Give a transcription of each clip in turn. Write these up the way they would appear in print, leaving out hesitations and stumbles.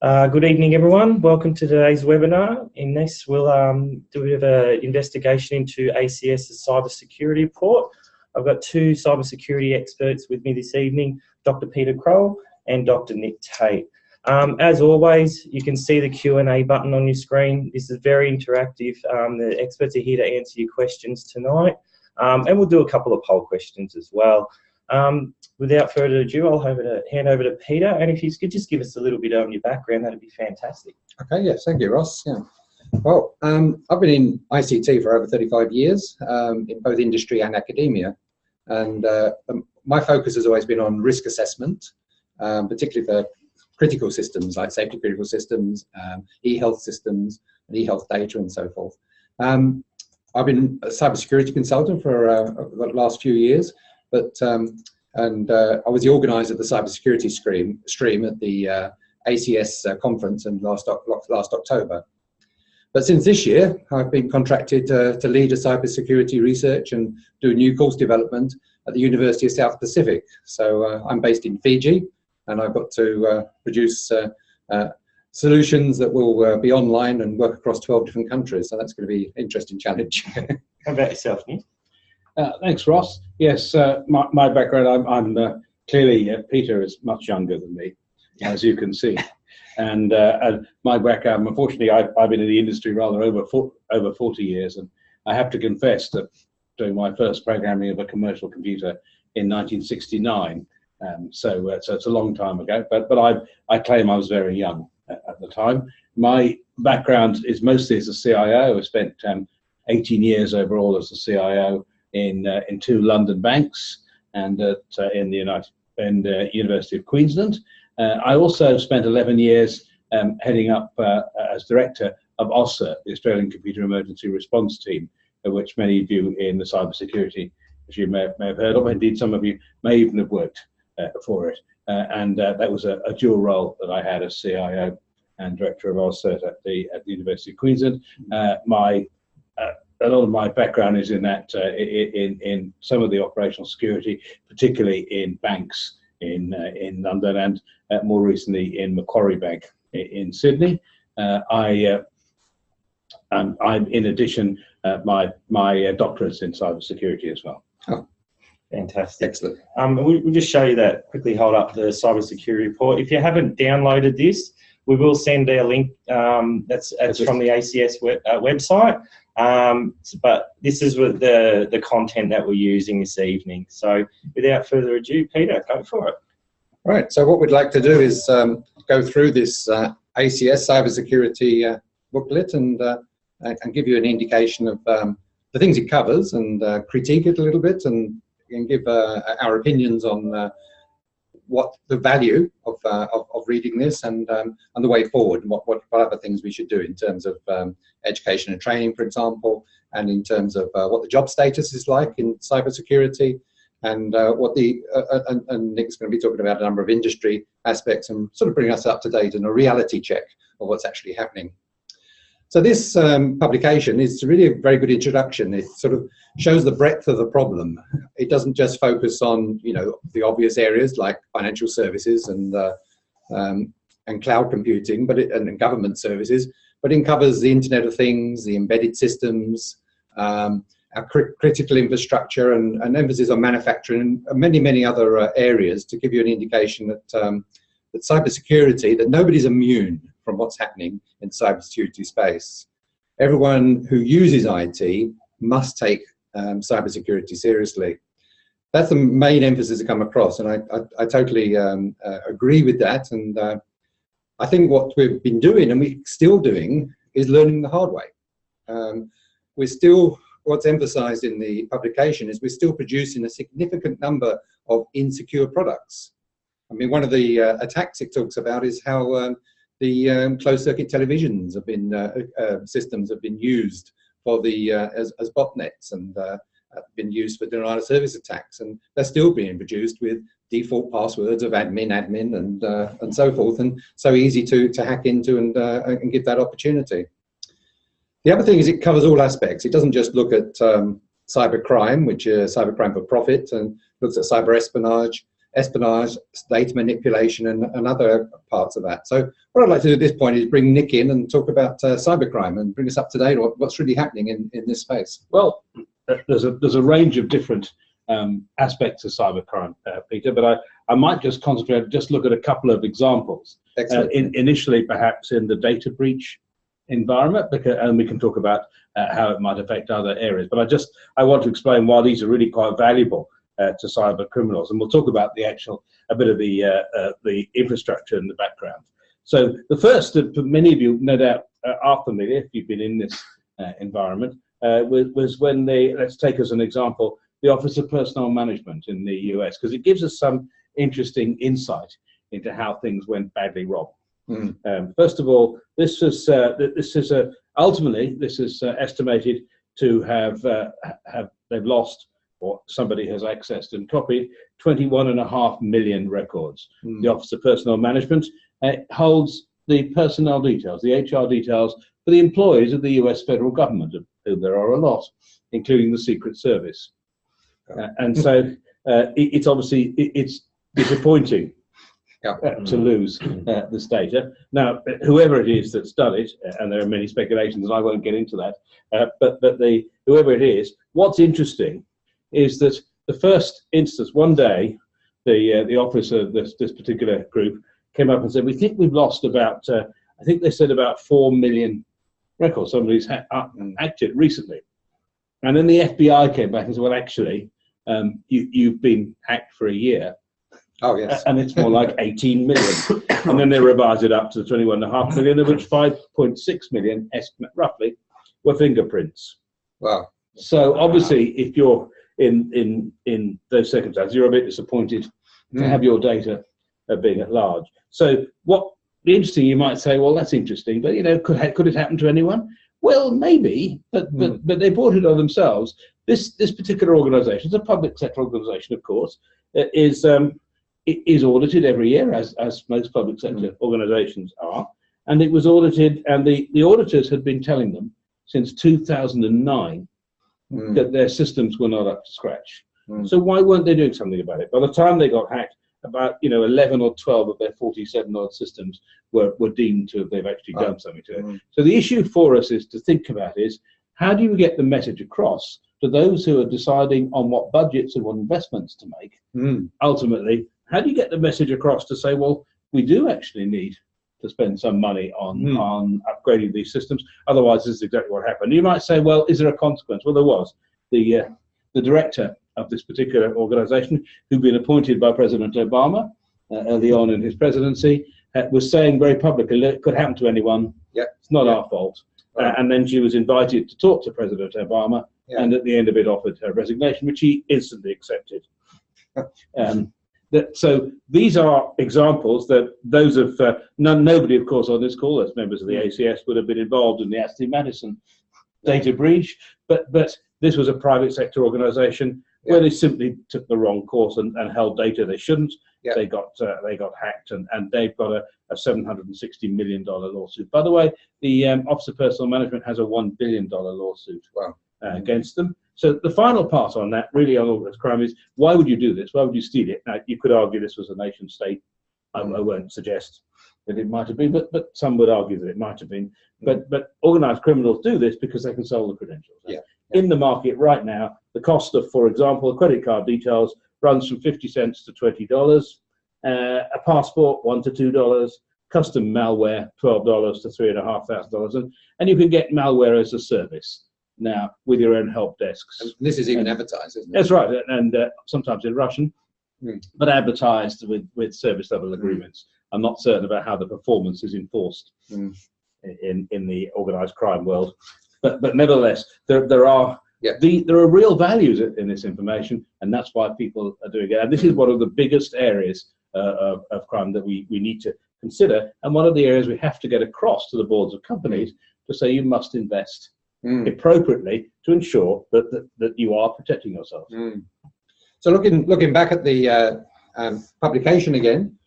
Good evening, everyone. Welcome to today's webinar. In this, we'll do a bit of an investigation into ACS's Cybersecurity Report. I've got two cybersecurity experts with me this evening, Dr. Peter Kroll and Dr. Nick Tate. As always, you can see the Q&A button on your screen. This is very interactive. The experts are here to answer your questions tonight, and we'll do a couple of poll questions as well. Without further ado, I'll hand over to Peter, and if you could just give us a little bit on your background, that'd be fantastic. Okay, yes, thank you, Ross. Yeah. Well, I've been in ICT for over 35 years, in both industry and academia, and my focus has always been on risk assessment, particularly for critical systems like safety critical systems, e-health systems, and e-health data, and so forth. I've been a cybersecurity consultant for the last few years, but I was the organizer of the cybersecurity stream at the ACS conference in last October. But since this year, I've been contracted to lead a cybersecurity research and do new course development at the University of South Pacific. So I'm based in Fiji, and I've got to produce solutions that will be online and work across 12 different countries. So that's going to be an interesting challenge. How about yourself, Nick? Thanks, Ross. Yes, my background, I'm clearly, Peter is much younger than me, as you can see. And my background, unfortunately, I've been in the industry rather over 40 years. And I have to confess that doing my first programming of a commercial computer in 1969. So it's a long time ago, but I claim I was very young at the time. My background is mostly as a CIO. I spent 18 years overall as a CIO in two London banks and in the University of Queensland. I also spent 11 years heading up as director of OSCE, the Australian Computer Emergency Response Team, which many of you in the cybersecurity, as you may have heard of, indeed some of you may even have worked for it. And that was a dual role that I had as CIO and director of OSCE at the University of Queensland. A lot of my background is in that, in some of the operational security, particularly in banks in London and more recently in Macquarie Bank in Sydney. I'm in addition, my doctorate's in cybersecurity as well. Oh, fantastic. Excellent. We'll just show you that, quickly hold up the cybersecurity report. If you haven't downloaded this, we will send a link that's from the ACS website. But this is with the content that we're using this evening. So without further ado, Peter, go for it. Right, so what we'd like to do is go through this ACS cybersecurity booklet and give you an indication of the things it covers and critique it a little bit and give our opinions on what the value of reading this and the way forward, and what other things we should do in terms of education and training, for example, and in terms of what the job status is like in cybersecurity, and and Nick's going to be talking about a number of industry aspects and sort of bring us up to date in a reality check of what's actually happening. So this publication is really a very good introduction. It sort of shows the breadth of the problem. It doesn't just focus on, you know, the obvious areas like financial services and cloud computing, and government services, but it covers the Internet of Things, the embedded systems, our critical infrastructure, and emphasis on manufacturing, and many other areas to give you an indication that that cybersecurity, that nobody's immune from what's happening in cybersecurity space. Everyone who uses IT must take cybersecurity seriously. That's the main emphasis to come across, and I totally agree with that. And I think what we've been doing, and we're still doing, is learning the hard way. What's emphasized in the publication is we're still producing a significant number of insecure products. I mean, one of the attacks it talks about is how the closed-circuit televisions have been systems have been used for as botnets and been used for denial of service attacks, and they're still being produced with default passwords of admin, and so forth, and so easy to hack into and give that opportunity. The other thing is it covers all aspects. It doesn't just look at cybercrime, which is cybercrime for profit, and looks at cyber espionage, espionage, data manipulation, and other parts of that. So what I'd like to do at this point is bring Nick in and talk about cybercrime and bring us up to date on what's really happening in this space. Well, there's a range of different aspects of cybercrime, Peter, but I might just concentrate, just look at a couple of examples. Excellent. Initially, perhaps in the data breach environment, and we can talk about how it might affect other areas. But I want to explain why these are really quite valuable to cyber criminals, and we'll talk about a bit of the infrastructure in the background. So the first, many of you no doubt are familiar if you've been in this environment, was when let's take as an example the Office of Personnel Management in the US, because it gives us some interesting insight into how things went badly wrong. First of all, ultimately this is estimated to have they've lost, or somebody has accessed and copied, 21.5 million records. The Office of Personnel Management holds the personnel details, the HR details for the employees of the US federal government, of whom there are a lot, including the Secret Service. And so it's obviously it's disappointing to lose this data. Now, whoever it is that's done it, and there are many speculations, and I won't get into that, but whoever it is, what's interesting is that the first instance, one day, the office of this particular group came up and said, we think we've lost about, I think they said about 4 million records. Somebody's hacked it recently. And then the FBI came back and said, well, actually, you've been hacked for a year. Oh, yes. And it's more like 18 million. And then they revised it up to 21.5 million, of which 5.6 million, estimate roughly, were fingerprints. Wow. So obviously, if you're in those circumstances, you're a bit disappointed to have your data being at large. So what the interesting, you might say, well, that's interesting, but could it happen to anyone? Well, maybe, but they brought it on themselves. This particular organisation, it's a public sector organisation, of course, is audited every year, as most public sector organisations are, and it was audited, and the auditors had been telling them since 2009 that their systems were not up to scratch. So why weren't they doing something about it? By the time they got hacked, about 11 or 12 of their 47 odd systems were deemed to have they've actually done something to it. So the issue for us is to think about is, how do you get the message across to those who are deciding on what budgets and what investments to make? Ultimately, how do you get the message across to say, well, we do actually need to spend some money on upgrading these systems, otherwise this is exactly what happened. You might say, well, is there a consequence? Well, there was. The director of this particular organisation, who'd been appointed by President Obama early on in his presidency, was saying very publicly, it could happen to anyone, it's not our fault. And then she was invited to talk to President Obama, and at the end of it offered her resignation, which he instantly accepted. So these are examples that those of nobody, of course, on this call as members of the ACS would have been involved in the Ashley Madison data breach, but this was a private sector organisation where they simply took the wrong course and held data they shouldn't. They got hacked, and they've got a $760 million lawsuit. By the way, the Office of Personnel Management has a $1 billion lawsuit against them. So the final part on that, really, on organised crime is, why would you do this? Why would you steal it? Now, you could argue this was a nation state. I won't suggest that it might have been, but some would argue that it might have been. But organised criminals do this because they can sell the credentials. In the market right now, the cost of, for example, credit card details runs from 50 cents to $20, a passport $1 to $2, custom malware $12 to $3,500, and you can get malware as a service now with your own help desks. And this is even advertised, isn't it? That's right, and sometimes in Russian, but advertised with service level agreements. I'm not certain about how the performance is enforced in the organised crime world, but nevertheless, there are real values in this information, and that's why people are doing it. And this is one of the biggest areas of crime that we need to consider, and one of the areas we have to get across to the boards of companies to say you must invest appropriately to ensure that you are protecting yourself. So looking back at the publication again,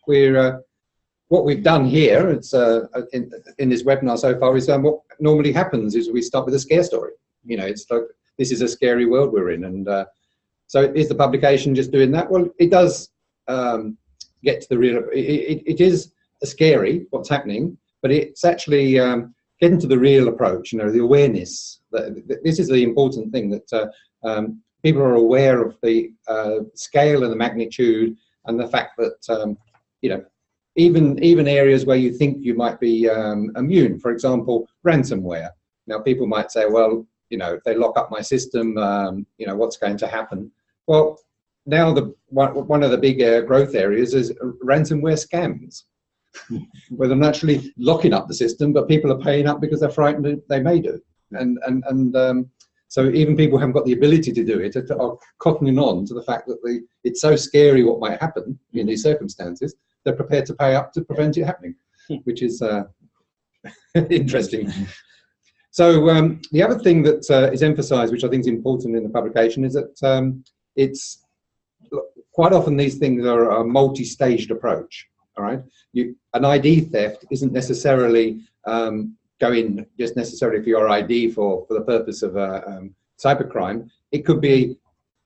what we've done here, it's in this webinar so far, is what normally happens is we start with a scare story. It's like, this is a scary world we're in, and so is the publication just doing that? Well, it does get to the real, it is scary what's happening, but it's actually getting to the real approach, the awareness. This is the important thing, that people are aware of the scale and the magnitude, and the fact that, even areas where you think you might be immune, for example, ransomware. Now, people might say, well, if they lock up my system, what's going to happen? Well, now one of the big growth areas is ransomware scams, where they're not actually locking up the system, but people are paying up because they're frightened that they may do. And so even people who haven't got the ability to do it are cottoning on to the fact that it's so scary what might happen in these circumstances, they're prepared to pay up to prevent it happening, which is interesting. So the other thing that is emphasised, which I think is important in the publication, is that it's quite often these things are a multi-staged approach. All right, an ID theft isn't necessarily going just necessarily for your ID for the purpose of cybercrime. It could be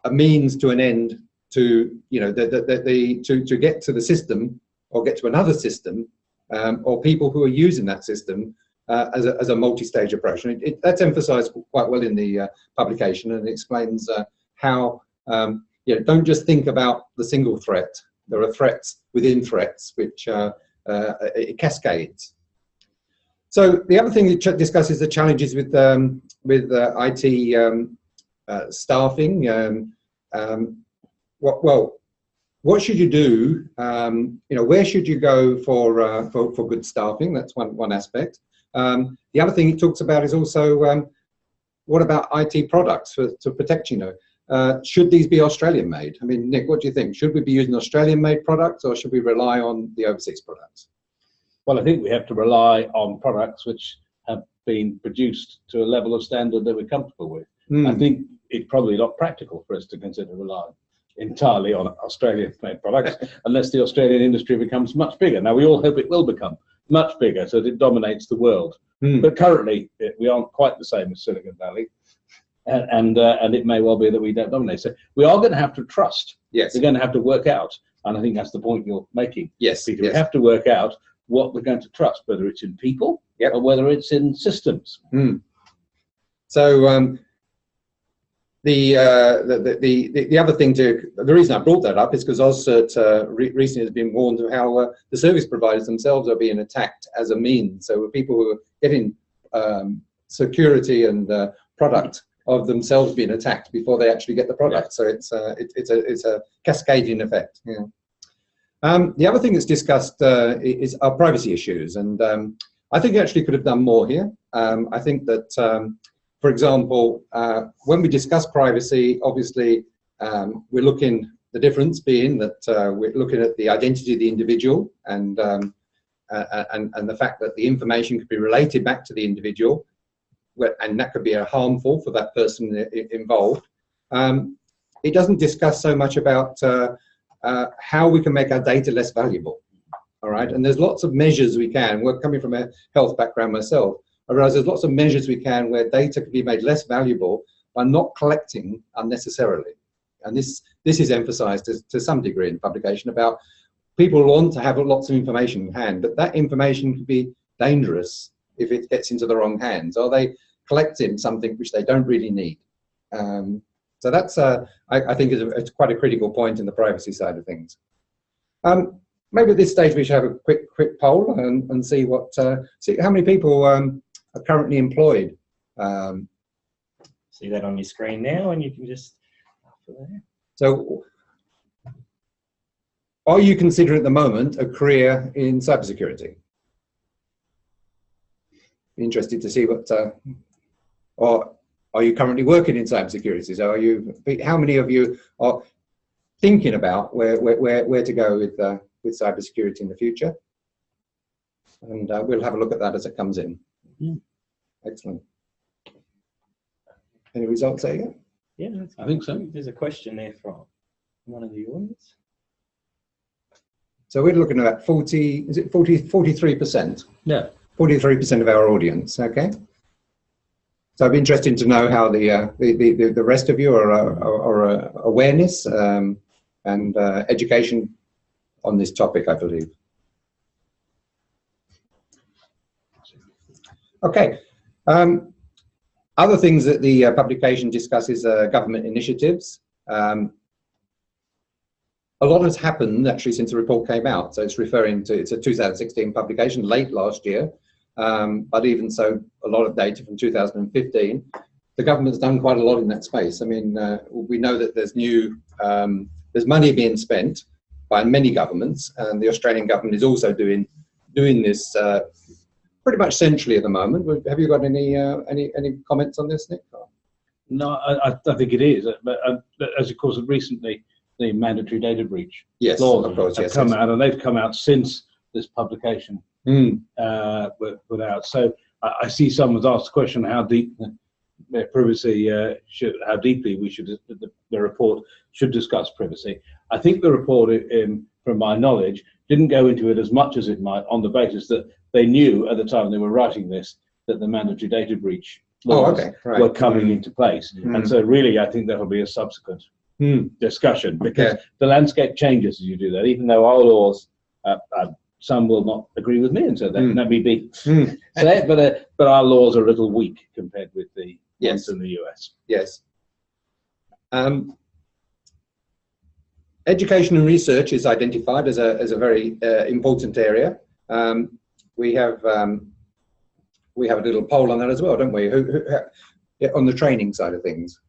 a means to an end to to get to the system or get to another system, or people who are using that system as a multi-stage approach. And that's emphasised quite well in the publication, and it explains how don't just think about the single threat. There are threats within threats, which it cascades. So the other thing it discusses the challenges with IT staffing. What should you do? Where should you go for good staffing? That's one aspect. The other thing it talks about is also what about IT products to protect should these be Australian made? I mean, Nick, what do you think? Should we be using Australian made products, or should we rely on the overseas products? Well, I think we have to rely on products which have been produced to a level of standard that we're comfortable with. I think it's probably not practical for us to consider relying entirely on Australian made products unless the Australian industry becomes much bigger. Now, we all hope it will become much bigger so that it dominates the world. But currently, we aren't quite the same as Silicon Valley. And it may well be that we don't dominate. So we are going to have to trust. Yes. We're going to have to work out, and I think that's the point you're making. Yes. Peter, yes. We have to work out what we're going to trust, whether it's in people or whether it's in systems. So the other thing the reason I brought that up is because OzCert recently has been warned of how the service providers themselves are being attacked as a means. So people who are getting security and product of themselves being attacked before they actually get the product. So it's a cascading effect. The other thing that's discussed is our privacy issues, and I think we actually could have done more here. I think that, for example, when we discuss privacy, obviously we're looking, the difference being that we're looking at the identity of the individual and the fact that the information could be related back to the individual, and that could be harmful for that person involved. It doesn't discuss so much about how we can make our data less valuable. All right, and there's lots of measures we can. We're coming from a health background myself. I realize there's lots of measures we can where data can be made less valuable by not collecting unnecessarily. And this is emphasized to some degree in publication about people want to have lots of information in hand, but that information can be dangerous if it gets into the wrong hands. Are they collecting something which they don't really need? So that's, I think, it's quite a critical point in the privacy side of things. Maybe at this stage we should have a quick poll and see see how many people are currently employed. See that on your screen now, and you can just after that. So, are you considering at the moment a career in cybersecurity? Interested to see what, or are you currently working in cybersecurity? So, how many of you are thinking about where to go with cybersecurity in the future? And we'll have a look at that as it comes in. Excellent. Any results there yet? Yeah, I think so. There's a question there from one of the audience. So we're looking at 43%? Yeah. 43% of our audience, okay? So I'd be interested to know how the rest of you are awareness and education on this topic, I believe. Okay. Other things that the publication discusses are government initiatives. A lot has happened actually since the report came out. So it's referring to, it's a 2016 publication, late last year. But even so, a lot of data from 2015. The government's done quite a lot in that space. I mean, we know that there's there's money being spent by many governments, and the Australian government is also doing this pretty much centrally at the moment. Have you got any comments on this, Nick? No, I think it is. But as of course, recently the mandatory data breach laws of course, have come out, and they've come out since this publication were put out. So I see someone's asked the question how deep privacy how deeply we should the report should discuss privacy. I think the report, from my knowledge, didn't go into it as much as it might, on the basis that they knew at the time they were writing this that the mandatory data breach laws were coming into place. And so really I think that'll be a subsequent discussion, because the landscape changes as you do that, even though our laws, some will not agree with me, and so that let me be say it, but our laws are a little weak compared with the ones in the US. Yes. Education and research is identified as a very important area. We have a little poll on that as well, don't we? On the training side of things.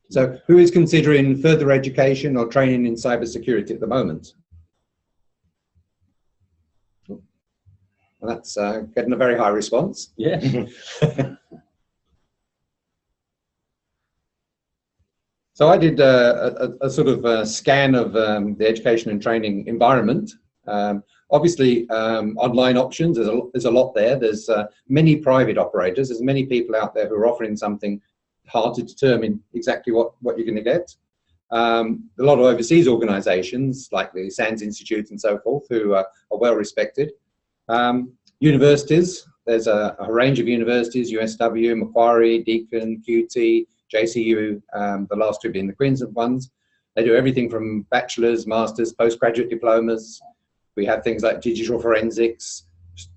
So who is considering further education or training in cybersecurity at the moment? Well, that's getting a very high response. Yeah. So I did a sort of scan of the education and training environment. Obviously, online options, there's a lot there. There's many private operators. There's many people out there who are offering something hard to determine exactly what you're going to get. A lot of overseas organizations like the SANS Institute and so forth, who are well respected. Universities, there's a range of universities, USW, Macquarie, Deakin, QT, JCU, the last two being the Queensland ones. They do everything from bachelor's, master's, postgraduate diplomas. We have things like digital forensics,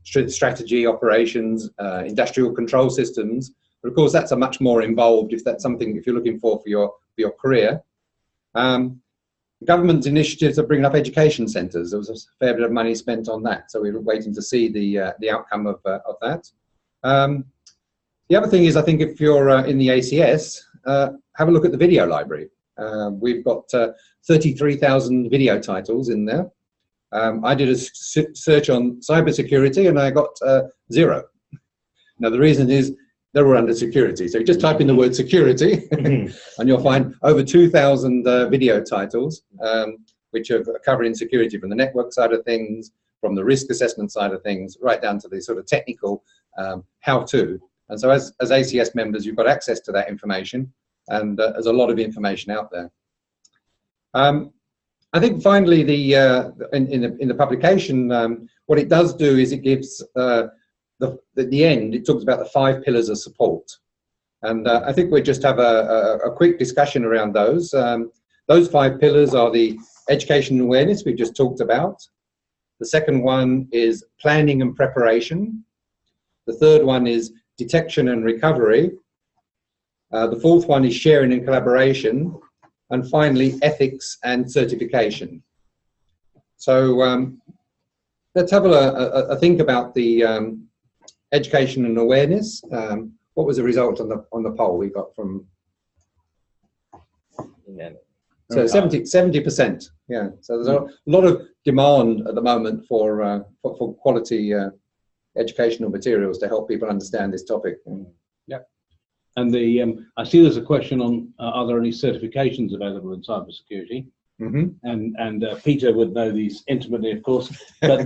strategy, operations, industrial control systems. But of course, that's a much more involved, if that's something, if you're looking for your career. Government initiatives are bringing up education centres. There was a fair bit of money spent on that, so we're waiting to see the outcome of that. The other thing is, I think if you're in the ACS, have a look at the video library. We've got 33,000 video titles in there. I did a search on cybersecurity and I got 0. Now the reason is they were under security. So you just type in the word security and you'll find over 2,000 video titles, which are covering security from the network side of things, from the risk assessment side of things, right down to the sort of technical how-to. And so as ACS members, you've got access to that information, and there's a lot of information out there. I think finally, in the publication, what it does do is it gives, at the end, it talks about the 5 pillars of support. And I think we'll just have a quick discussion around those. Those 5 pillars are the education and awareness we've just talked about. The second one is planning and preparation. The third one is detection and recovery. The fourth one is sharing and collaboration. And finally, ethics and certification. So let's have a think about the education and awareness. What was the result on the poll we got from? So 70%. Yeah. So there's a lot of demand at the moment for quality educational materials to help people understand this topic. Yeah. And I see there's a question on are there any certifications available in cybersecurity? And Peter would know these intimately, of course, but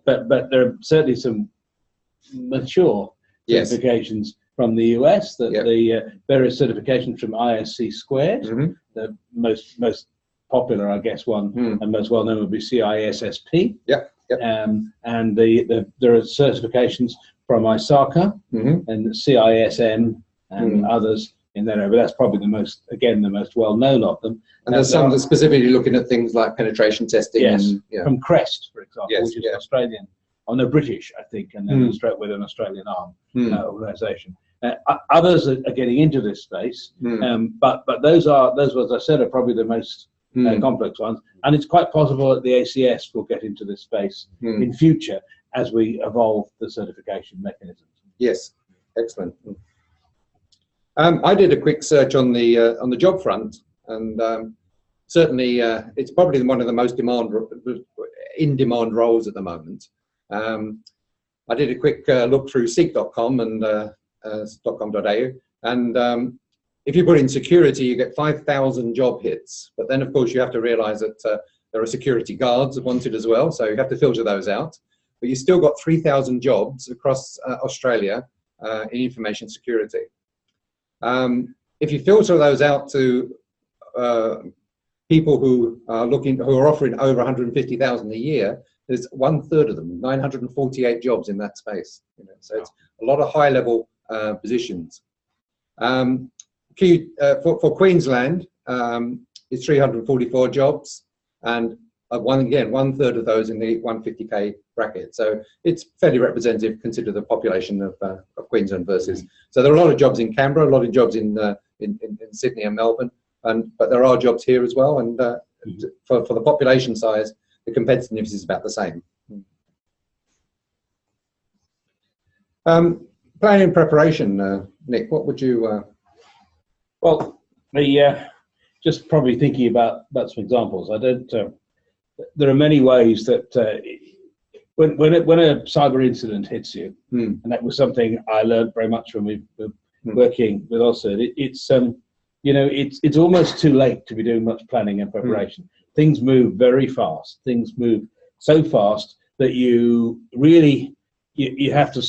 but there are certainly some mature certifications from the US. The various certifications from ISC squared. The most popular, I guess, one and most well known would be CISSP. And there are certifications from ISACA and CISM and others in that area, but that's probably the most well known of them. And there's some that specifically looking at things like penetration testing. Yes, and, you know, from Crest, for example, Yes, which is yeah. an Australian, or no, British, I think, and then with an Australian arm organisation. Others are getting into this space, but those, as I said, are probably the most complex ones. And it's quite possible that the ACS will get into this space in future as we evolve the certification mechanisms. Yes, excellent. I did a quick search on the job front, and certainly it's probably one of the most in-demand roles at the moment. I did a quick look through seek.com and .com.au, and if you put in security, you get 5,000 job hits. But then, of course, you have to realise that there are security guards wanted as well, so you have to filter those out. But you still got 3,000 jobs across Australia in information security. If you filter those out to people who are offering over 150,000 a year, there's 1/3 of them, 948 jobs in that space. You know, so it's a lot of high-level positions. For Queensland, it's 344 jobs, and 1/3 of those in the 150k bracket. So it's fairly representative, consider the population of Queensland versus. So there are a lot of jobs in Canberra, a lot of jobs in Sydney and Melbourne, but there are jobs here as well. And for the population size, the competitiveness is about the same. Planning and preparation, Nick, what would you? Well, just probably thinking about some examples. I don't. There are many ways that when a cyber incident hits you, and that was something I learned very much from working with OSCERT. It's almost too late to be doing much planning and preparation. Things move very fast. Things move so fast that you really you have to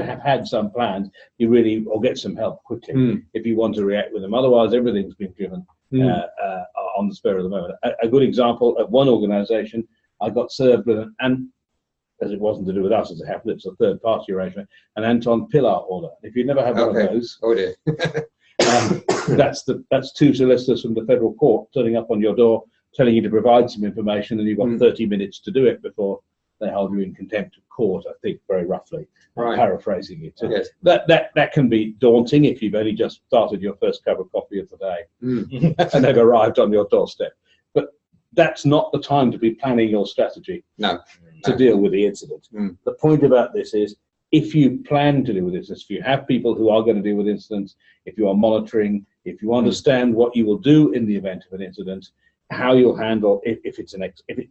have had some plans. You really, or get some help quickly if you want to react with them. Otherwise, everything's been driven on the spur of the moment. A good example of one organisation, I got served with as it wasn't to do with us as it happened, it's a third-party arrangement, an Anton Pillar order. If you've never had one of those, oh dear. that's two solicitors from the federal court turning up on your door, telling you to provide some information, and you've got 30 minutes to do it before they hold you in contempt of court, I think, very roughly, paraphrasing it. Yes. That can be daunting if you've only just started your first cup of coffee of the day and they've arrived on your doorstep. But that's not the time to be planning your strategy to deal with the incident. The point about this is, if you plan to deal with this, if you have people who are going to deal with incidents, if you are monitoring, if you understand what you will do in the event of an incident, how you'll handle if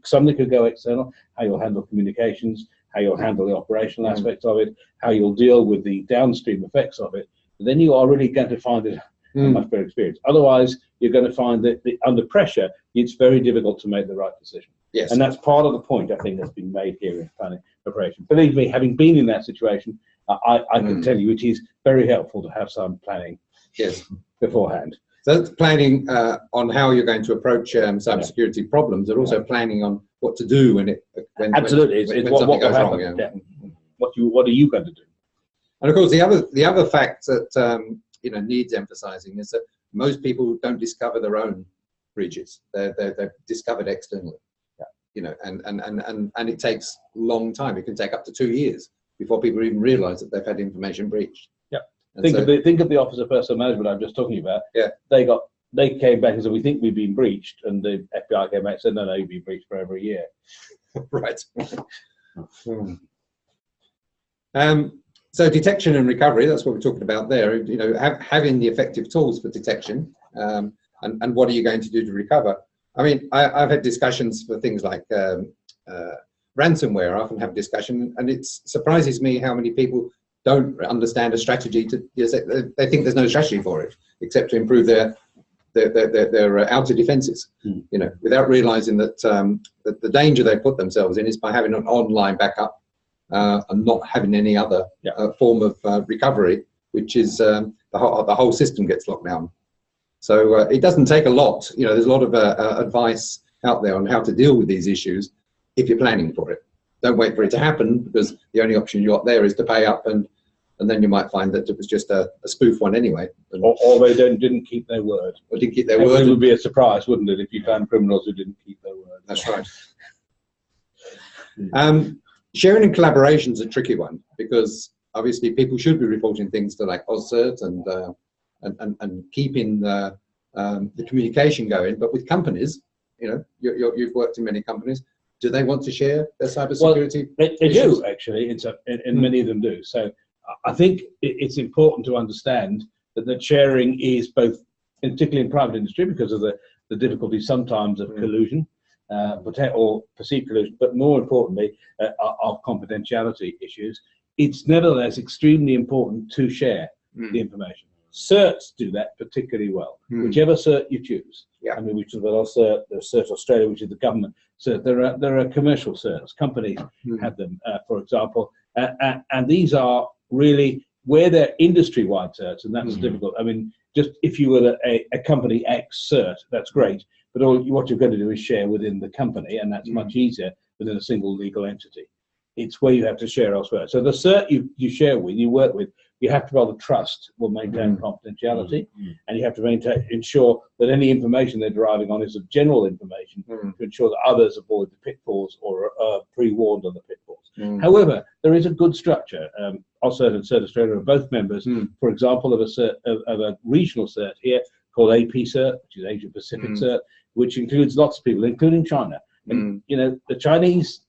something could go external, how you'll handle communications, how you'll handle the operational aspects of it, how you'll deal with the downstream effects of it, then you are really going to find it a much better experience. Otherwise, you're going to find that under pressure, it's very difficult to make the right decision. Yes. And that's part of the point, I think, that's been made here in planning preparation. Believe me, having been in that situation, I can tell you it is very helpful to have some planning beforehand. So that's planning on how you're going to approach cybersecurity problems, and also planning on what to do when absolutely when what something goes happen, wrong. What are you going to do? And of course, the other fact that needs emphasising is that most people don't discover their own breaches. They're discovered externally. And it takes a long time. It can take up to 2 years before people even realise that they've had information breached. Think of the Office of Personnel Management I'm just talking about. They came back and said, we think we've been breached, and the FBI came back and said, no, you've been breached for over a year. Right. So detection and recovery, that's what we're talking about there. Having the effective tools for detection, and what are you going to do to recover? I mean, I've had discussions for things like ransomware. I often have discussion, and it surprises me how many people don't understand a strategy they think there's no strategy for it except to improve their outer defenses, without realizing that the danger they put themselves in is by having an online backup and not having any other form of recovery, which is the whole system gets locked down. So it doesn't take a lot. There's a lot of advice out there on how to deal with these issues if you're planning for it. Don't wait for it to happen, because the only option you got there is to pay up and and then you might find that it was just a spoof one anyway. Or they didn't keep their word. Or didn't keep their word. It would be a surprise, wouldn't it, if you found criminals who didn't keep their word. That's right. Sharing and collaboration is a tricky one, because obviously people should be reporting things to like OSCERT and keeping the communication going. But with companies, you know, you've worked in many companies. Do they want to share their cybersecurity? Well, they do, actually. And many of them do. So I think it's important to understand that sharing is both, particularly in private industry, because of the difficulty sometimes of collusion, or perceived collusion, but more importantly, of confidentiality issues. It's nevertheless extremely important to share the information. CERTs do that particularly well, whichever CERT you choose. Yeah. I mean, which is CERT, there's CERT Australia, which is the government. So there are commercial CERTs. Companies have them, for example, and these are really where they're industry-wide CERTs, and that's difficult. I mean, just if you were a company X CERT, that's great, but what you're going to do is share within the company, and that's much easier within a single legal entity. It's where you have to share elsewhere. So the CERT you share with, you work with, you have to be able to trust will maintain confidentiality, and you have to ensure that any information they're deriving on is of general information to ensure that others avoid the pitfalls or are pre-warned on the pitfalls. However, there is a good structure. OSCERT and CERT Australia are both members, for example, of a regional CERT here called AP CERT, which is Asia Pacific CERT, which includes lots of people, including China. And you know, the Chinese,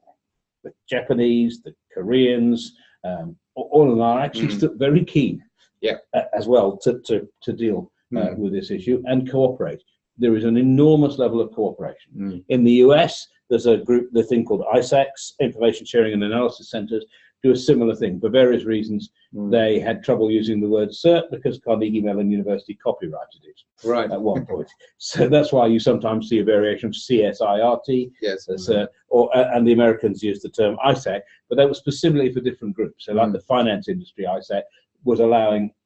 the Japanese, the Koreans, all of them are actually still very keen, as well, to deal with this issue and cooperate. There is an enormous level of cooperation. In the US, there's a group, the thing called ISACs, Information Sharing and Analysis Centers, do a similar thing. For various reasons, they had trouble using the word CERT because Carnegie Mellon University copyrighted it at one point. So that's why you sometimes see a variation of CSIRT, and the Americans used the term ISAC, but that was specifically for different groups. So like the finance industry, ISAC was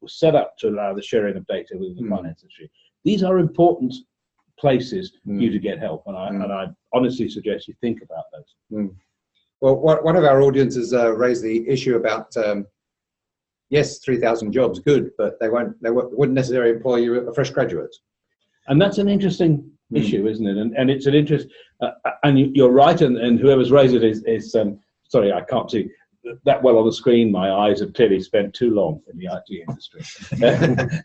set up to allow the sharing of data within the finance industry. These are important places for you to get help, and I honestly suggest you think about those. Well, one of our audiences raised the issue about, yes, 3,000 jobs, good, but they wouldn't necessarily employ you a fresh graduate. And that's an interesting issue, isn't it? And it's an interest, and you're right, and whoever's raised it is sorry, I can't see that well on the screen. My eyes have clearly spent too long in the IT industry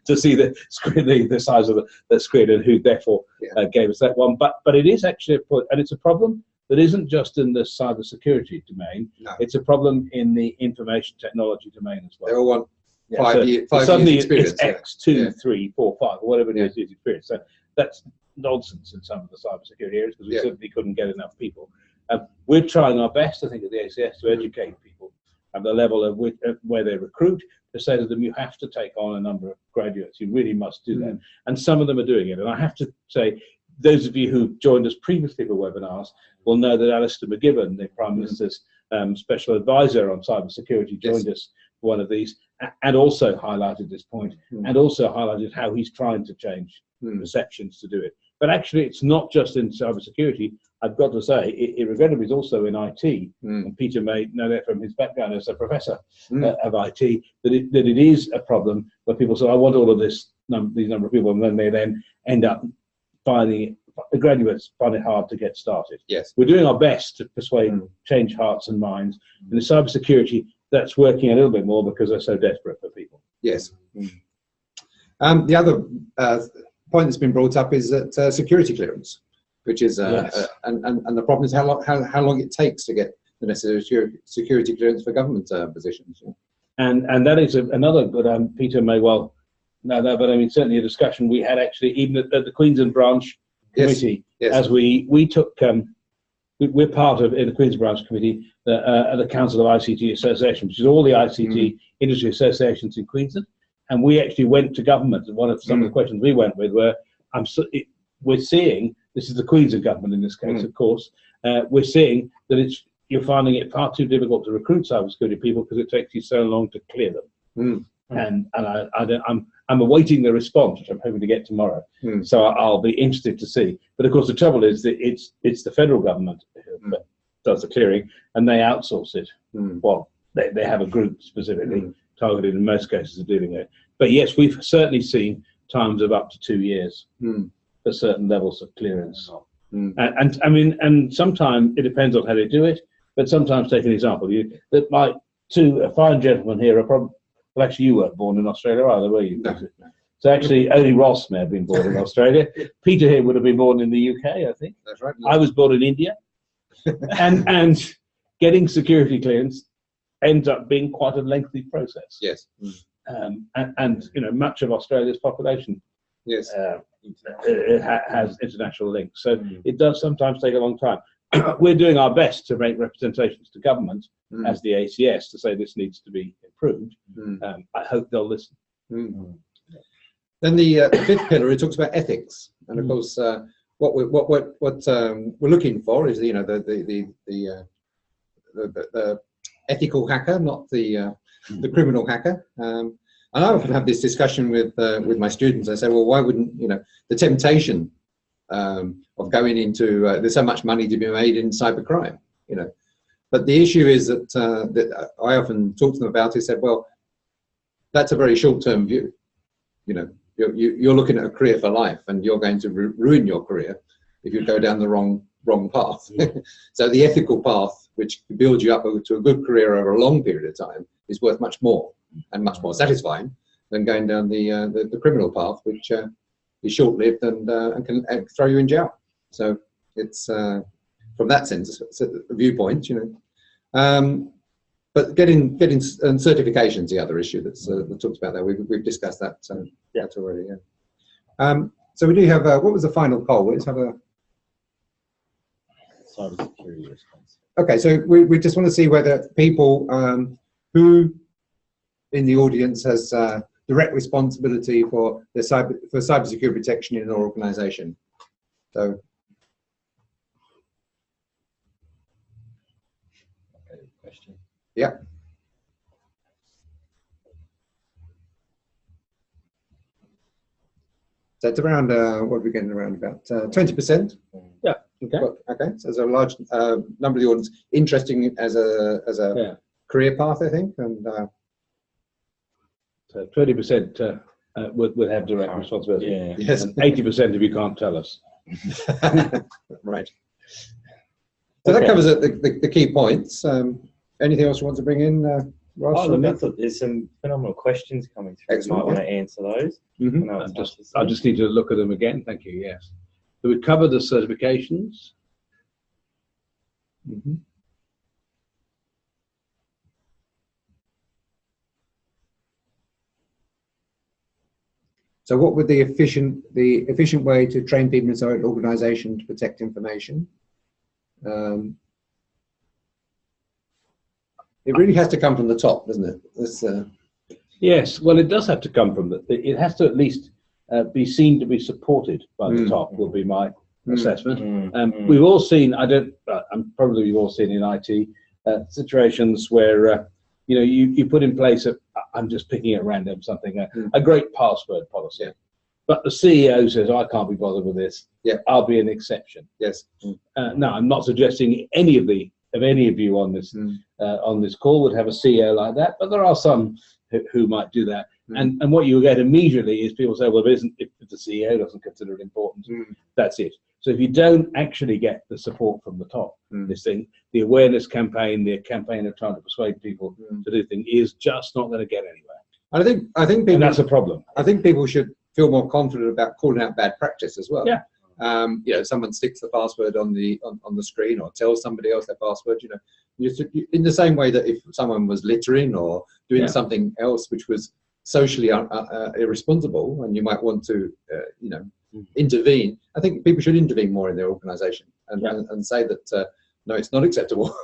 to see the screen, the size of the screen, and who therefore gave us that one. But it is actually and it's a problem that isn't just in the cybersecurity domain. No. It's a problem in the information technology domain as well. They all want 5 years experience. It's X, 2, 3, 4, 5, or whatever it is years experience. So that's nonsense in some of the cybersecurity areas, because we simply couldn't get enough people. We're trying our best, I think, at the ACS to educate people at the level of where they recruit, to say to them, you have to take on a number of graduates. You really must do that. And some of them are doing it. And I have to say, those of you who joined us previously for webinars will know that Alistair McGibbon, the Prime Minister's special advisor on cybersecurity, joined us for one of these, and also highlighted this point, and also highlighted how he's trying to change perceptions to do it. But actually, it's not just in cybersecurity. I've got to say, it regrettably is also in IT. And Peter may know that from his background as a professor of IT, that it is a problem where people say, I want all of these number of people, and then they end up the graduates find it hard to get started. Yes. We're doing our best to persuade, change hearts and minds. In the cybersecurity, that's working a little bit more because they're so desperate for people. Yes. The other point that's been brought up is that security clearance, which is and the problem is how long it takes to get the necessary security clearance for government positions. And that is another, but Peter may well know that, but I mean, certainly a discussion we had actually even at the Queensland branch committee, as we took, we're part of, in the Queensland branch committee, the Council of ICT Association, which is all the ICT industry associations in Queensland. And we actually went to government, and one of some of the questions we went with were, we're seeing, this is the Queensland government in this case, of course, we're seeing that you're finding it far too difficult to recruit cybersecurity people because it takes you so long to clear them. And I'm awaiting the response, which I'm hoping to get tomorrow. So I'll be interested to see. But of course, the trouble is that it's the federal government that does the clearing, and they outsource it. Well, they have a group specifically targeted in most cases of dealing with it. But yes, we've certainly seen times of up to 2 years for certain levels of clearance. And I mean, and sometimes it depends on how they do it. But sometimes, take an example, a fine gentlemen here are probably, well, actually, you weren't born in Australia either, were you? No. So actually, only Ross may have been born in Australia. Peter here would have been born in the UK, I think. That's right. I was born in India, and getting security clearance ends up being quite a lengthy process. Yes. And you know, much of Australia's population Yes. it has international links, so it does sometimes take a long time. We're doing our best to make representations to government as the ACS to say this needs to be improved. I hope they'll listen. Then the fifth pillar, it talks about ethics, and of course, what we're looking for is the ethical hacker, not the criminal hacker. And I often have this discussion with my students. I say, well, why wouldn't the temptation of going into there's so much money to be made in cybercrime, but the issue is that I often talk to them about is that, well, that's a very short-term view. You're looking at a career for life, and you're going to ruin your career if you go down the wrong path. So the ethical path, which builds you up to a good career over a long period of time, is worth much more and much more satisfying than going down the criminal path, which is short-lived and can throw you in jail. So it's from that sense, it's a viewpoint, But getting certifications, the other issue that talks about that. We've discussed that that already. Yeah. So we do have. What was the final poll? Let's have a cybersecurity response. Okay, so we just want to see whether people who in the audience has direct responsibility for cybersecurity protection in an organisation. So. Question. Yeah. So it's around, what are we getting around about 20%? Yeah. Okay. Okay. So there's a large number of the audience interesting as a career path, I think, and so 20% would have direct responsibility. Yeah. Yes. And 80% if you can't tell us. Right. So that covers the key points. Anything else you want to bring in, Ross? There's some phenomenal questions coming through. Excellent, You might want to answer those. I just need to look at them again. Thank you. Yes. So we covered the certifications. So what would the efficient way to train people inside an organisation to protect information? It really has to come from the top, doesn't it? Yes, well, it does have to come from it has to at least be seen to be supported by the top, will be my assessment. We've all seen, probably we've all seen in IT situations where, you put in place, I'm just picking at random something, a great password policy. Yeah. But the CEO says, I can't be bothered with this. Yeah. I'll be an exception. Yes. No, I'm not suggesting any of you on this call would have a CEO like that, but there are some who might do that. And what you get immediately is people say, well, if the CEO doesn't consider it important, that's it. So if you don't actually get the support from the top, this thing, the awareness campaign, the campaign of trying to persuade people to do things is just not going to get anywhere. And I think people, and that's a problem. I think people should feel more confident about calling out bad practice as well. Yeah. Someone sticks the password on the screen or tells somebody else their password. In the same way that if someone was littering or doing something else which was socially irresponsible, and you might want to, intervene. I think people should intervene more in their organisation and say that no, it's not acceptable.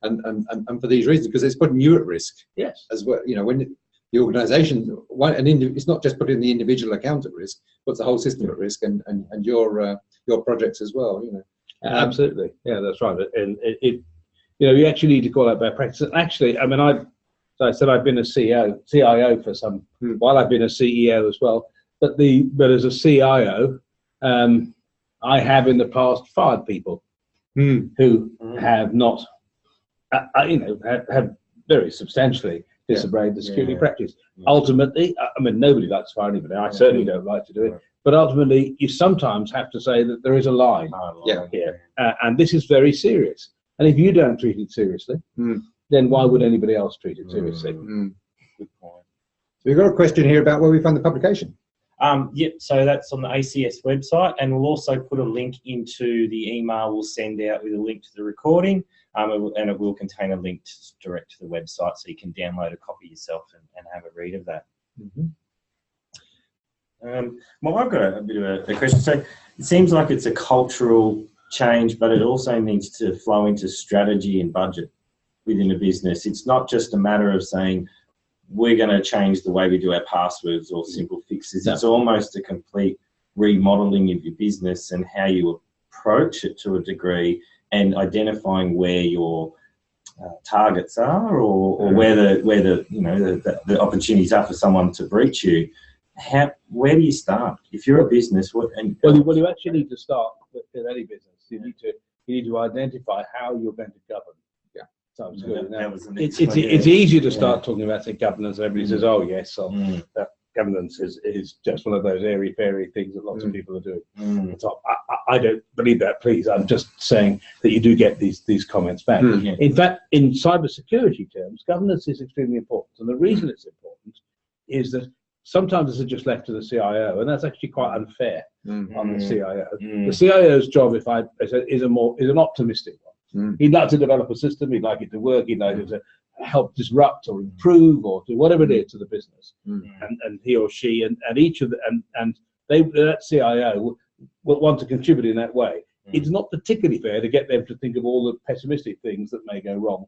And for these reasons, because it's putting you at risk. Yes. As well, when the organisation, it's not just putting the individual account at risk, puts the whole system at risk, and your projects as well. Absolutely, yeah, that's right. And you actually need to call out bad practice. And actually, I mean, I said I've been a CIO for some while. I've been a CEO as well. But as a CIO, I have in the past fired people who have not, have very substantially disobey the security practice. Ultimately, I mean, nobody likes to fire anybody. I certainly don't like to do it. But ultimately, you sometimes have to say that there is a line here, and this is very serious. And if you don't treat it seriously, then why would anybody else treat it seriously? Good point. So we've got a question here about where we find the publication. Yep, so that's on the ACS website, and we'll also put a link into the email we'll send out with a link to the recording, and it will contain a link direct to the website, so you can download a copy yourself and have a read of that. Well, I've got a bit of a question. So it seems like it's a cultural change, but it also needs to flow into strategy and budget within a business. It's not just a matter of saying, we're going to change the way we do our passwords or simple fixes. It's almost a complete remodeling of your business and how you approach it to a degree, and identifying where your targets are, or where the opportunities are for someone to breach you. Where do you start if you're a business? Well, you actually need to start with any business. You need to identify how you're going to govern. It's easier to start talking about, say, governance. Everybody says, "Oh yes, that governance is just one of those airy-fairy things that lots of people are doing." So I don't believe that. Please, I'm just saying that you do get these comments back. In fact, in cybersecurity terms, governance is extremely important, and the reason it's important is that sometimes it's just left to the CIO, and that's actually quite unfair on the CIO. The CIO's job, is an optimistic one. He'd like to develop a system, he'd like it to work, he'd like it to help disrupt or improve or do whatever it is to the business. And he or she and each of that CIO will want to contribute in that way. It's not particularly fair to get them to think of all the pessimistic things that may go wrong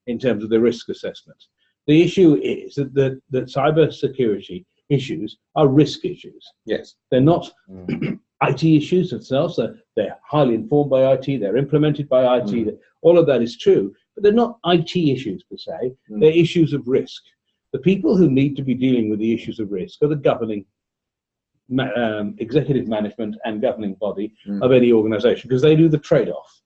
in terms of the risk assessment. The issue is that cyber security issues are risk issues. Yes. They're not IT issues themselves. They're highly informed by IT, they're implemented by IT, all of that is true, but they're not IT issues per se, they're issues of risk. The people who need to be dealing with the issues of risk are the governing executive management and governing body of any organization, because they do the trade-off.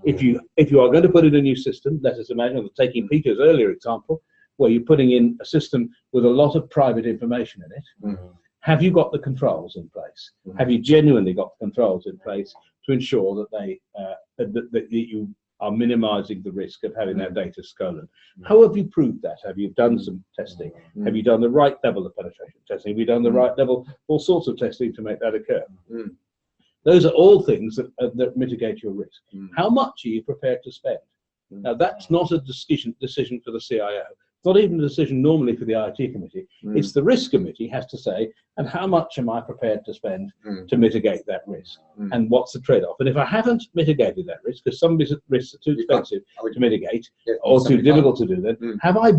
If you are going to put in a new system, let us imagine, taking Peter's earlier example, where you're putting in a system with a lot of private information in it, have you got the controls in place? Have you genuinely got the controls in place to ensure that that you are minimizing the risk of having that data stolen? How have you proved that? Have you done some testing? Have you done the right level of penetration testing? Have you done the right level, all sorts of testing to make that occur? Those are all things that mitigate your risk. How much are you prepared to spend? Now, that's not a decision for the CIO. It's not even a decision normally for the IT committee. It's the risk committee has to say, and how much am I prepared to spend to mitigate that risk? And what's the trade-off? And if I haven't mitigated that risk, because some risks are too expensive to mitigate or too difficult to do, then have I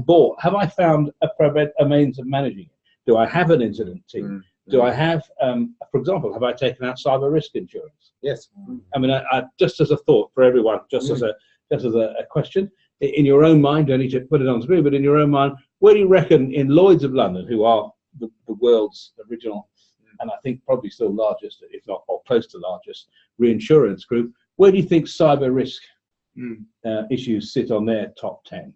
found a means of managing it? Do I have an incident team? Do I have, for example, have I taken out cyber risk insurance? Yes. I mean, just as a thought for everyone, just as a question, in your own mind, don't need to put it on screen, but in your own mind, where do you reckon in Lloyd's of London, who are the world's original, and I think probably still largest, if not or close to largest, reinsurance group, where do you think cyber risk issues sit on their top 10?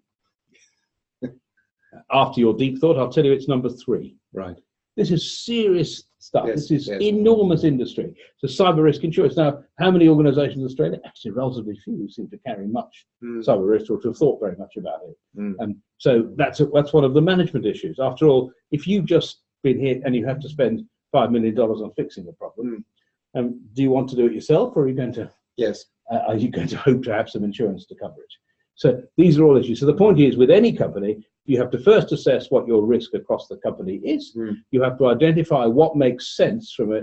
After your deep thought, I'll tell you it's number 3. Right. This is serious stuff. Yes, this is enormous industry. So cyber risk insurance. Now, how many organisations in Australia? Actually, relatively few seem to carry much cyber risk or to have thought very much about it. And so that's one of the management issues. After all, if you've just been hit and you have to spend $5 million on fixing the problem, do you want to do it yourself, or are you going to? Yes. Are you going to hope to have some insurance to cover it? So these are all issues. So the point is, with any company, you have to first assess what your risk across the company is. You have to identify what makes sense from a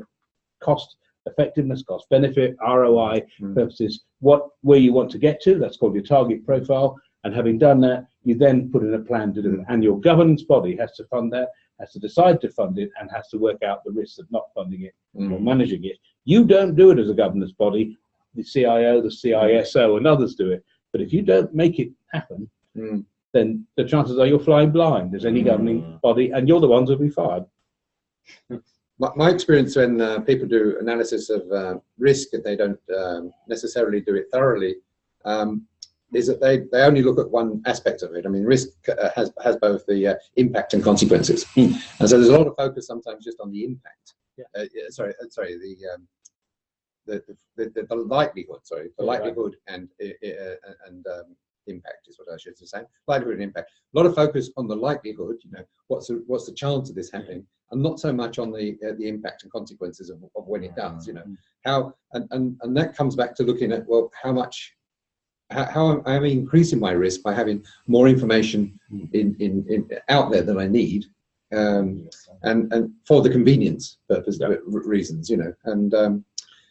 cost effectiveness, cost benefit, ROI purposes, where you want to get to. That's called your target profile. And having done that, you then put in a plan to do it. And your governance body has to fund that, has to decide to fund it, and has to work out the risks of not funding it or managing it. You don't do it as a governance body. The CIO, the CISO, and others do it. But if you don't make it happen, then the chances are you're flying blind as any governing body, and you're the ones who'll be fired. My experience when people do analysis of risk, and they don't necessarily do it thoroughly, is that they only look at one aspect of it. I mean, risk has both the impact and consequences, and so there's a lot of focus sometimes just on the impact. The likelihood. Sorry, the likelihood and impact is what I should say. Likelihood and impact. A lot of focus on the likelihood. You know, what's the chance of this happening, and not so much on the impact and consequences of when it does. You know, how and that comes back to looking at, well, how am I increasing my risk by having more information in out there than I need, and for the convenience purpose reasons. You know, and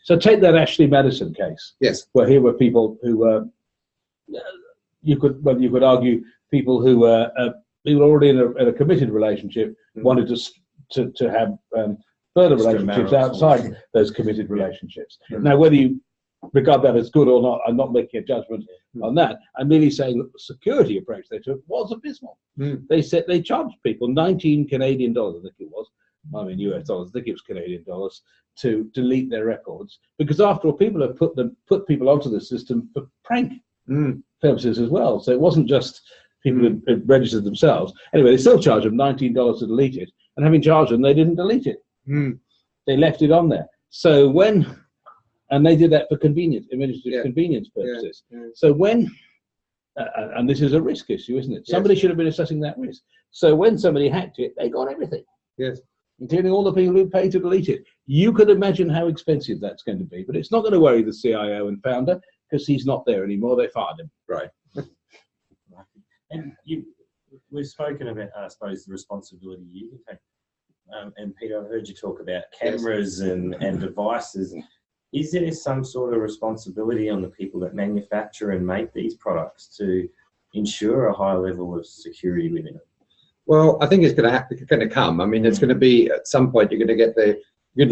so take that Ashley Madison case. Yes. Where here were people who were, you could argue people who were already in a committed relationship, wanted to have further relationships outside those committed relationships. Now, whether you regard that as good or not, I'm not making a judgment on that. I'm merely saying that the security approach they took was abysmal. They said they charged people 19 Canadian dollars, I think it was. I mean, US dollars, I think it was Canadian dollars, to delete their records, because after all, people have put people onto the system for prank purposes as well. So it wasn't just people who had registered themselves. Anyway, they still charged them $19 to delete it, and having charged them, they didn't delete it. They left it on there. So and they did that for convenience, administrative convenience purposes. So when, and this is a risk issue, isn't it? Somebody should have been assessing that risk. So when somebody hacked it, they got everything. Yes. Including all the people who paid to delete it. You could imagine how expensive that's going to be, but it's not going to worry the CIO and founder, because he's not there anymore. They fired him. Right. And we've spoken about, I suppose, the responsibility you can take. And Peter, I've heard you talk about cameras and devices. Is there some sort of responsibility on the people that manufacture and make these products to ensure a high level of security within it? Well, I think it's going to come. I mean, it's going to be at some point. You're going to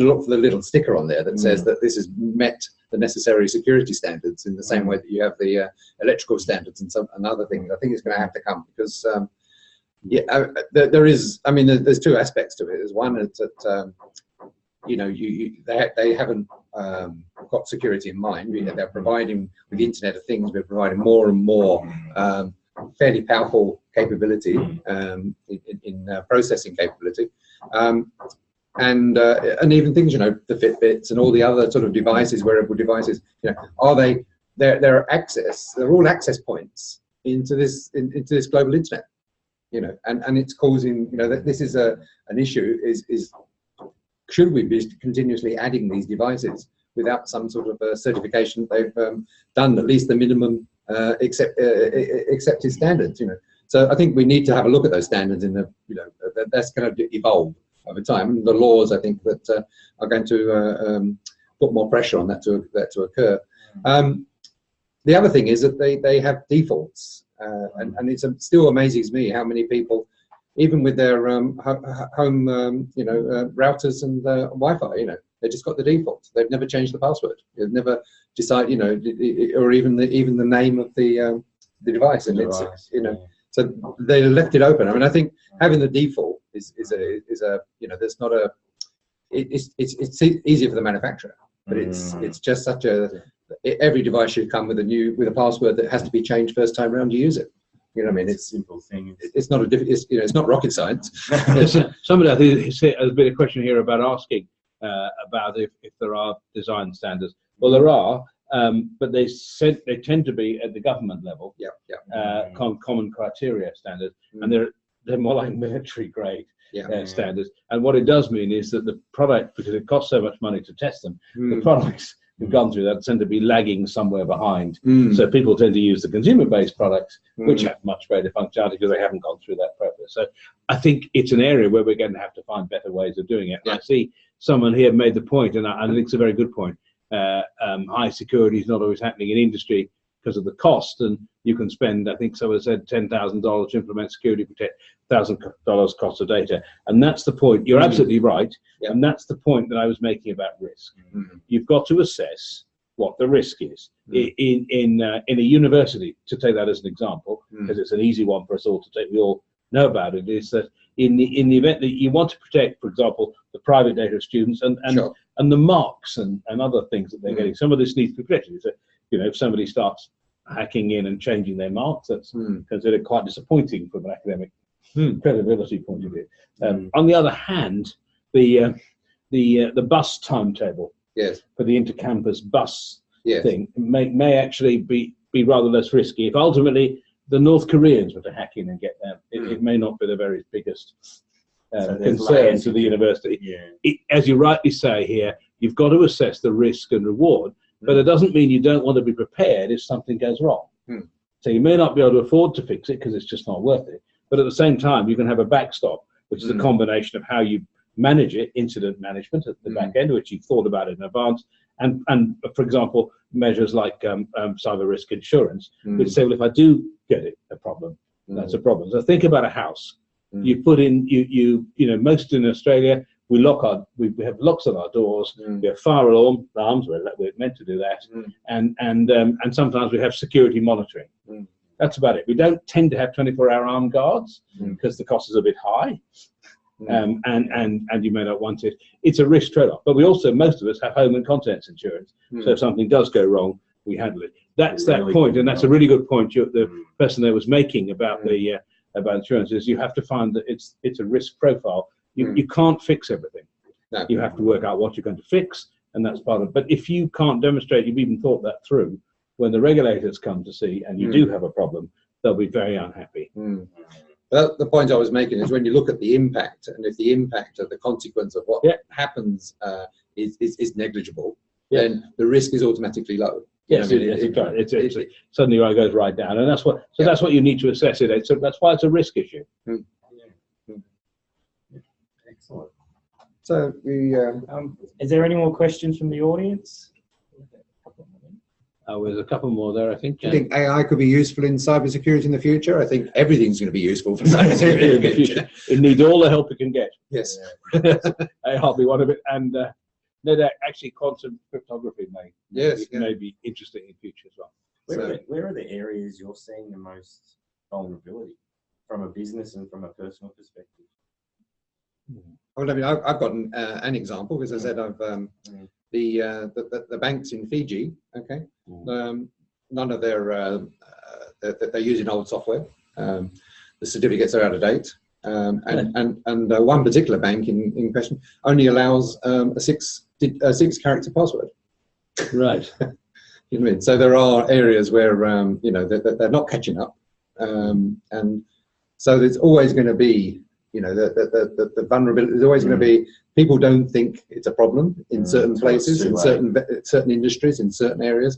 look for the little sticker on there that says that this has met the necessary security standards, in the same way that you have the electrical standards and other things. I think it's going to have to come, because there is. I mean, there's two aspects to it. There's one is that they haven't got security in mind. They're providing, with the Internet of Things, we're providing more and more fairly powerful capability in processing capability, and even things, the Fitbits and all the other sort of devices, wearable devices. Are they? They're all access points into this global internet. And it's causing. That this is an issue. Is should we be continuously adding these devices without some sort of certification that they've done at least the minimum accepted standards? So I think we need to have a look at those standards that's going to evolve over time. And the laws, I think, that are going to put more pressure on that to occur. The other thing is that they have defaults, and it still amazes me how many people, even with their home routers and Wi-Fi, they just got the default. They've never changed the password. They've never decided, or even the name of the device. And it's so they left it open. I mean, I think having the default is there's not a. It's easier for the manufacturer, but it's just such a. Every device should come with a password that has to be changed first time around you use it. I mean, it's a simple thing. It's not it's not rocket science. Somebody, I think, has a bit of question here about asking about if there are design standards. Well, there are, but they tend to be at the government level. Common criteria standards, and they're more like military grade standards. And what it does mean is that the product, because it costs so much money to test them, the products who've gone through that tend to be lagging somewhere behind. So people tend to use the consumer-based products, which have much greater functionality because they haven't gone through that process. So I think it's an area where we're going to have to find better ways of doing it. I see someone here made the point, and I think it's a very good point. High security is not always happening in industry because of the cost, and you can spend, I think someone said, $10,000 to implement security, protect $1,000 cost of data. And that's the point. You're absolutely right. And that's the point that I was making about risk. You've got to assess what the risk is. In a university, to take that as an example, because it's an easy one for us all to take, we all know about it, is that in the event that you want to protect, for example, the private data of students and the marks and other things that they're getting, some of this needs to be protected. So, if somebody starts hacking in and changing their marks. That's considered quite disappointing from an academic credibility point of view. On the other hand, the bus timetable for the intercampus bus thing may actually be rather less risky. If ultimately the North Koreans were to hack in and get them, it may not be the very biggest concern to the university. As you rightly say here, you've got to assess the risk and reward, but it doesn't mean you don't want to be prepared if something goes wrong. So you may not be able to afford to fix it because it's just not worth it, but at the same time you can have a backstop, which is a combination of how you manage it, incident management at the back end, which you've thought about in advance, and for example, measures like cyber risk insurance, which say, well, if I do get a problem, that's a problem. So think about a house. You put in, you know, most in Australia, we have locks on our doors, we have fire alarms, we're meant to do that, and sometimes we have security monitoring. That's about it. We don't tend to have 24-hour armed guards because the cost is a bit high. And you may not want it. It's a risk trade-off. But we also, most of us, have home and contents insurance. So if something does go wrong, we handle it. That's that point, and that's a really good point the person there was making about the about insurance. Is you have to find that it's a risk profile. You can't fix everything. No. You have to work out what you're going to fix, and that's part of it. But if you can't demonstrate you've even thought that through, when the regulators come to see and you do have a problem, they'll be very unhappy. The point I was making is when you look at the impact, and if the impact of the consequence of what happens is negligible, then the risk is automatically low. Yes, it's suddenly it goes right down, and that's what. So that's what you need to assess it. So that's why it's a risk issue. Excellent. So we. Is there any more questions from the audience? There's a couple more there, I think. Do you think AI could be useful in cybersecurity in the future? I think everything's going to be useful for cybersecurity in the future. It needs all the help it can get. Yes. AI will be one of it, and no, actually, quantum cryptography may be interesting in future as well. Where are the areas you're seeing the most vulnerability from a business and from a personal perspective? Well, I mean, I've got an example, because as I said, I've the banks in Fiji. Okay, none of their they're using old software. The certificates are out of date, and one particular bank in question only allows a six-character password. Right. You know what I mean? So there are areas where you know they're not catching up, and so there's always going to be, you know, the vulnerability. There's always going to be people don't think it's a problem in certain places, in certain industries, in certain areas,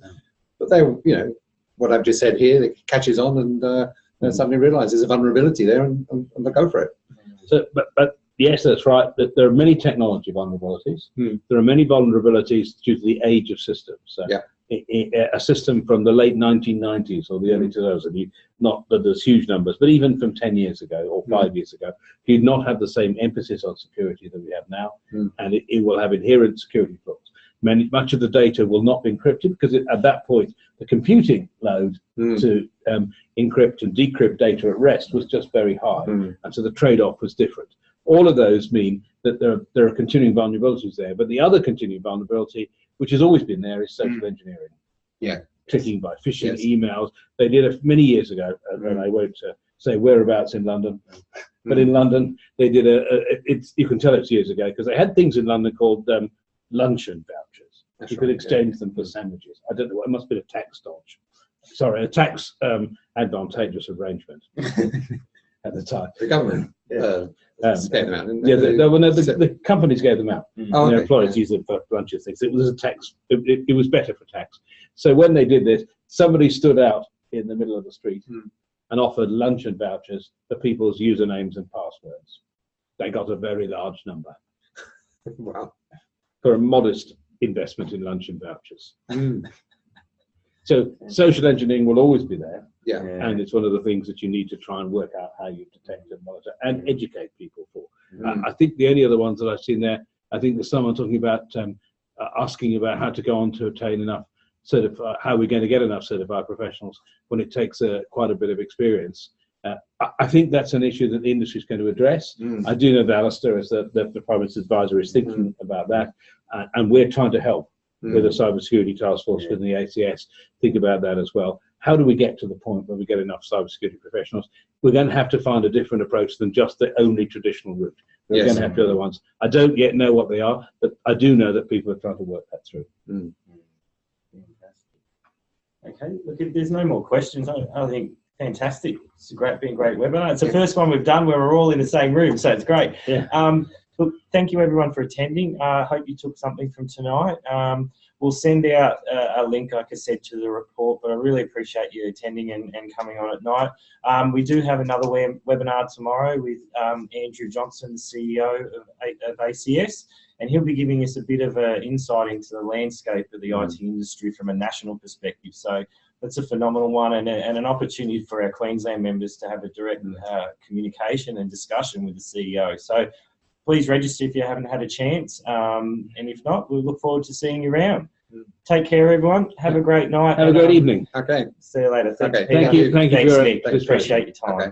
but they, you know, what I've just said here, it catches on, and suddenly realise there's a vulnerability there, and they go for it. So, but yes, that's right. That there are many technology vulnerabilities. There are many vulnerabilities due to the age of systems. So a system from the late 1990s or the early 2000s, not that there's huge numbers, but even from 10 years ago or 5 years ago, did not have the same emphasis on security that we have now, and it will have inherent security flaws. Much of the data will not be encrypted because at that point the computing load to encrypt and decrypt data at rest was just very high, and so the trade-off was different. All of those mean that there are continuing vulnerabilities there, but the other continuing vulnerability, which has always been there, is social engineering. Tricking by phishing emails. They did it many years ago, and I won't say whereabouts in London, but in London they did you can tell it's years ago, because they had things in London called luncheon vouchers. You could exchange them for sandwiches. I don't know, it must be a tax dodge. Sorry, a tax advantageous arrangement at the time. The government gave them out, didn't they? The companies gave them out. Their employees used them for a bunch of things. It was a tax. It was better for tax. So when they did this, somebody stood out in the middle of the street and offered luncheon vouchers for people's usernames and passwords. They got a very large number. Wow. For a modest investment in luncheon vouchers. So social engineering will always be there. And it's one of the things that you need to try and work out how you detect and monitor and educate people for. I think the only other ones that I've seen there, I think there's someone talking about asking about how to go on to obtain enough how we're going to get enough certified professionals when it takes quite a bit of experience. I think that's an issue that the industry is going to address. I do know that Alistair, as the Prime Minister's advisor, is thinking about that, and we're trying to help with a cybersecurity task force within the ACS think about that as well. how do we get to the point where we get enough cybersecurity professionals? We're going to have to find a different approach than just the only traditional route. We're Yes. going to have to do other ones. I don't yet know what they are, but I do know that people are trying to work that through. Mm. Okay, look, if there's no more questions, I think fantastic. It's been a great webinar. It's the first one we've done where we're all in the same room, so it's great. Yeah. Look, thank you everyone for attending. I hope you took something from tonight. We'll send out a link, like I said, to the report, but I really appreciate you attending and coming on at night. We do have another webinar tomorrow with Andrew Johnson, the CEO of ACS, and he'll be giving us a bit of an insight into the landscape of the IT industry from a national perspective. So that's a phenomenal one, and an opportunity for our Queensland members to have a direct communication and discussion with the CEO. So please register if you haven't had a chance, and if not, we'll look forward to seeing you around. Take care, everyone. Have a great night. Have a great evening. Okay. See you later. Thanks, Okay. Peter. Thank you. Thank you Thanks, for your Nick. participation. Appreciate your time. Okay.